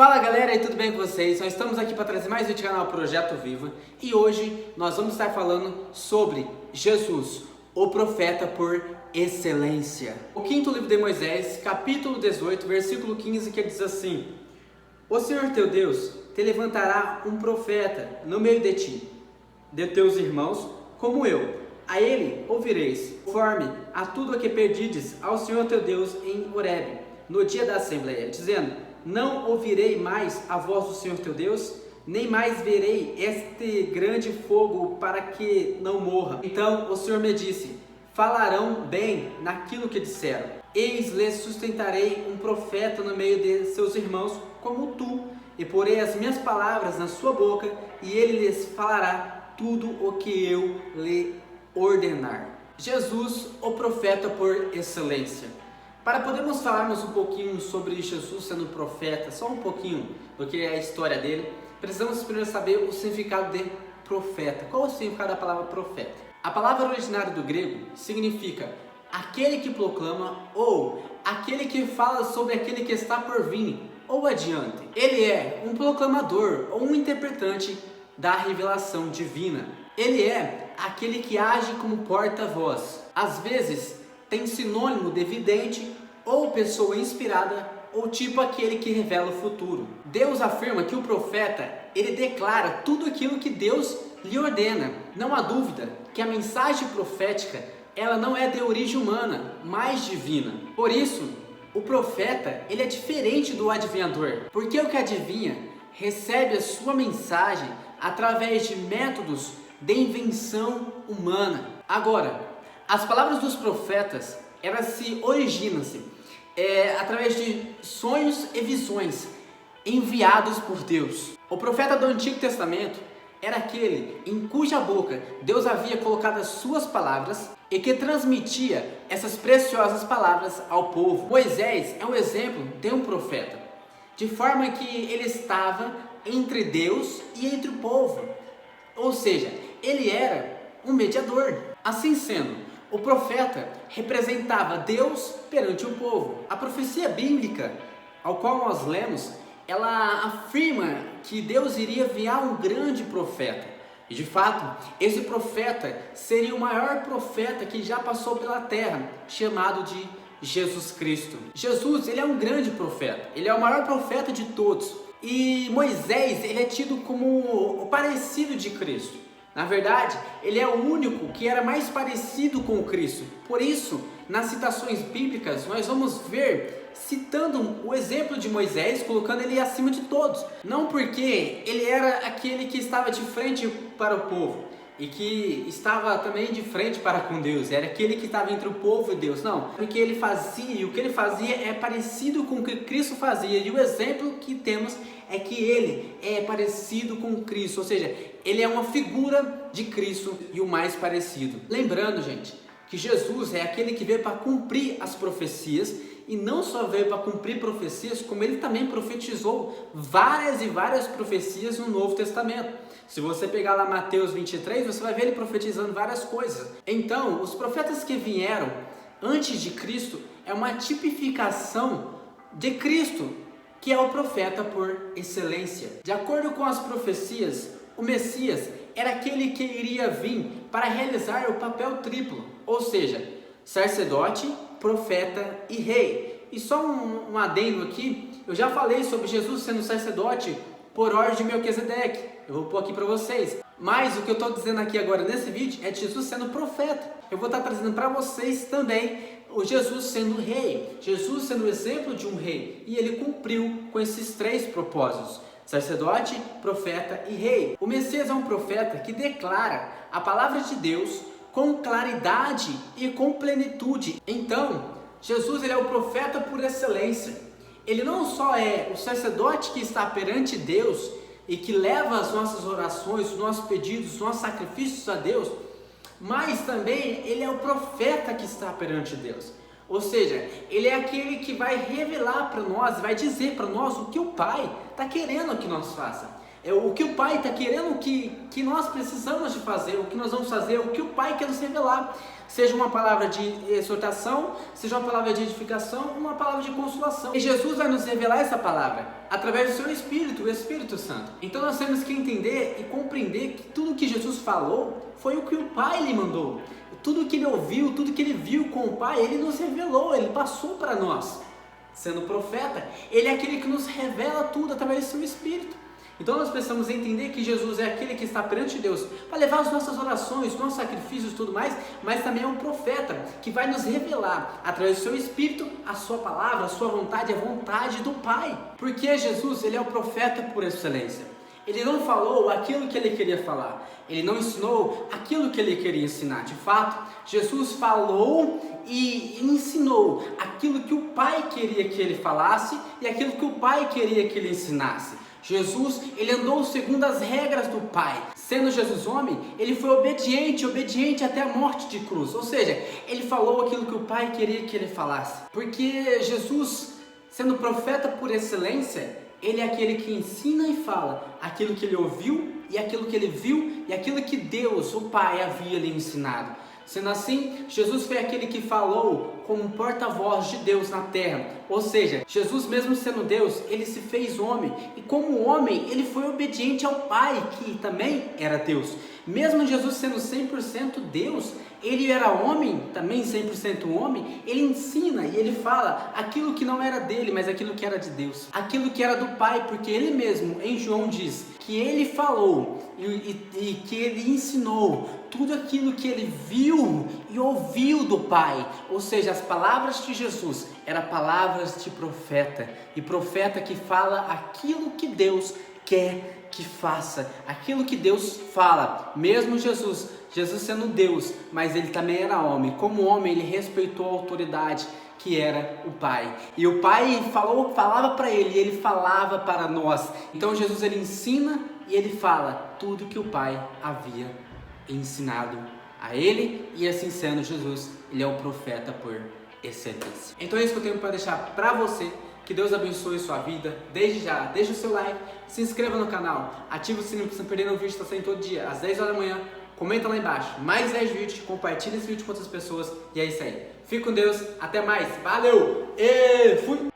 Fala galera, e tudo bem com vocês? Nós estamos aqui para trazer mais um vídeo do canal Projeto Viva e hoje nós vamos estar falando sobre Jesus, o profeta por excelência. O quinto livro de Moisés, capítulo 18, versículo 15, que diz assim: O Senhor teu Deus te levantará um profeta no meio de ti, de teus irmãos, como eu. A ele ouvireis, conforme a tudo o que pedides ao Senhor teu Deus em Horebe, no dia da Assembleia, dizendo: Não ouvirei mais a voz do Senhor teu Deus, nem mais verei este grande fogo para que não morra. Então o Senhor me disse: Falarão bem naquilo que disseram. Eis-lhes sustentarei um profeta no meio de seus irmãos, como tu, e porei as minhas palavras na sua boca, e ele lhes falará tudo o que eu lhe ordenar. Jesus, o profeta por excelência. Para podermos falarmos um pouquinho sobre Jesus sendo profeta, só um pouquinho do que é a história dele, precisamos primeiro saber o significado de profeta. Qual é o significado da palavra profeta? A palavra originária do grego significa aquele que proclama ou aquele que fala sobre aquele que está por vir ou adiante. Ele é um proclamador ou um interpretante da revelação divina. Ele é aquele que age como porta-voz. Às vezes tem sinônimo de vidente ou pessoa inspirada ou tipo aquele que revela o futuro. Deus afirma que o profeta, ele declara tudo aquilo que Deus lhe ordena. Não há dúvida que a mensagem profética, ela não é de origem humana, mas divina. Por isso, o profeta, ele é diferente do adivinhador, porque o que adivinha recebe a sua mensagem através de métodos de invenção humana. Agora, as palavras dos profetas, elas se originam-se através de sonhos e visões enviados por Deus. O profeta do Antigo Testamento era aquele em cuja boca Deus havia colocado as suas palavras e que transmitia essas preciosas palavras ao povo. Moisés é um exemplo de um profeta, de forma que ele estava entre Deus e entre o povo, ou seja, ele era um mediador. Assim sendo, o profeta representava Deus perante o povo. A profecia bíblica, ao qual nós lemos, ela afirma que Deus iria enviar um grande profeta. E de fato, esse profeta seria o maior profeta que já passou pela terra, chamado de Jesus Cristo. Jesus, ele é um grande profeta, ele é o maior profeta de todos. E Moisés, ele é tido como o parecido de Cristo. Na verdade, ele é o único que era mais parecido com o Cristo. Por isso, nas citações bíblicas, nós vamos ver citando o exemplo de Moisés, colocando ele acima de todos. Não porque ele era aquele que estava de frente para o povo e que estava também de frente para com Deus, era aquele que estava entre o povo e Deus. Não, porque ele fazia, e o que ele fazia é parecido com o que Cristo fazia. E o exemplo que temos é que ele é parecido com Cristo, ou seja, ele é uma figura de Cristo e o mais parecido. Lembrando, gente, que Jesus é aquele que veio para cumprir as profecias, e não só veio para cumprir profecias, como ele também profetizou várias e várias profecias no Novo Testamento. Se você pegar lá Mateus 23, você vai ver ele profetizando várias coisas. Então, os profetas que vieram antes de Cristo é uma tipificação de Cristo, que é o profeta por excelência. De acordo com as profecias, o Messias era aquele que iria vir para realizar o papel triplo, ou seja, sacerdote, profeta e rei. E só um adendo aqui, eu já falei sobre Jesus sendo sacerdote por ordem de Melquisedeque, eu vou pôr aqui para vocês. Mas o que eu estou dizendo aqui agora nesse vídeo é de Jesus sendo profeta. Eu vou estar trazendo para vocês também o Jesus sendo rei, Jesus sendo o exemplo de um rei, e ele cumpriu com esses três propósitos: sacerdote, profeta e rei. O Messias é um profeta que declara a palavra de Deus com claridade e com plenitude. Então, Jesus, ele é o profeta por excelência. Ele não só é o sacerdote que está perante Deus e que leva as nossas orações, os nossos pedidos, os nossos sacrifícios a Deus, mas também ele é o profeta que está perante Deus. Ou seja, ele é aquele que vai revelar para nós, vai dizer para nós o que o Pai está querendo que nós façamos. o que o Pai está querendo que nós precisamos de fazer, o que nós vamos fazer, o que o Pai quer nos revelar. Seja uma palavra de exortação, seja uma palavra de edificação, uma palavra de consolação. E Jesus vai nos revelar essa palavra através do seu Espírito, o Espírito Santo. Então nós temos que entender e compreender que tudo que Jesus falou foi o que o Pai lhe mandou. Tudo que ele ouviu, tudo que ele viu com o Pai, ele nos revelou, ele passou para nós. Sendo profeta, ele é aquele que nos revela tudo através do seu Espírito. Então nós precisamos entender que Jesus é aquele que está perante Deus para levar as nossas orações, nossos sacrifícios e tudo mais, mas também é um profeta que vai nos revelar através do seu Espírito a sua palavra, a sua vontade, a vontade do Pai. Porque Jesus, ele é o profeta por excelência. Ele não falou aquilo que ele queria falar, ele não ensinou aquilo que ele queria ensinar. De fato, Jesus falou e ensinou aquilo que o Pai queria que ele falasse e aquilo que o Pai queria que ele ensinasse. Jesus, ele andou segundo as regras do Pai. Sendo Jesus homem, ele foi obediente até a morte de cruz. Ou seja, ele falou aquilo que o Pai queria que ele falasse. Porque Jesus, sendo profeta por excelência, ele é aquele que ensina e fala aquilo que ele ouviu e aquilo que ele viu e aquilo que Deus, o Pai, havia lhe ensinado. Sendo assim, Jesus foi aquele que falou como porta-voz de Deus na terra. Ou seja, Jesus mesmo sendo Deus, ele se fez homem. E como homem, ele foi obediente ao Pai, que também era Deus. Mesmo Jesus sendo 100% Deus, ele era homem, também 100% homem. Ele ensina e ele fala aquilo que não era dele, mas aquilo que era de Deus. Aquilo que era do Pai, porque ele mesmo, em João diz, que ele falou e que ele ensinou tudo aquilo que ele viu e ouviu do Pai. Ou seja, as palavras de Jesus eram palavras de profeta. E profeta que fala aquilo que Deus quer que faça, aquilo que Deus fala. Mesmo Jesus sendo Deus, mas ele também era homem. Como homem, ele respeitou a autoridade que era o Pai. E o Pai falava para ele, e ele falava para nós. Então Jesus, ele ensina e ele fala tudo que o Pai havia ensinado a ele. E assim sendo, Jesus, ele é o profeta por excelência. Então é isso que eu tenho para deixar para você. Que Deus abençoe sua vida. Desde já, deixa o seu like, se inscreva no canal, ativa o sininho para você não perder um vídeo que está saindo todo dia, às 10 horas da manhã. Comenta lá embaixo, mais 10 vídeos, compartilha esse vídeo com outras pessoas. E é isso aí. Fique com Deus, até mais, valeu e fui!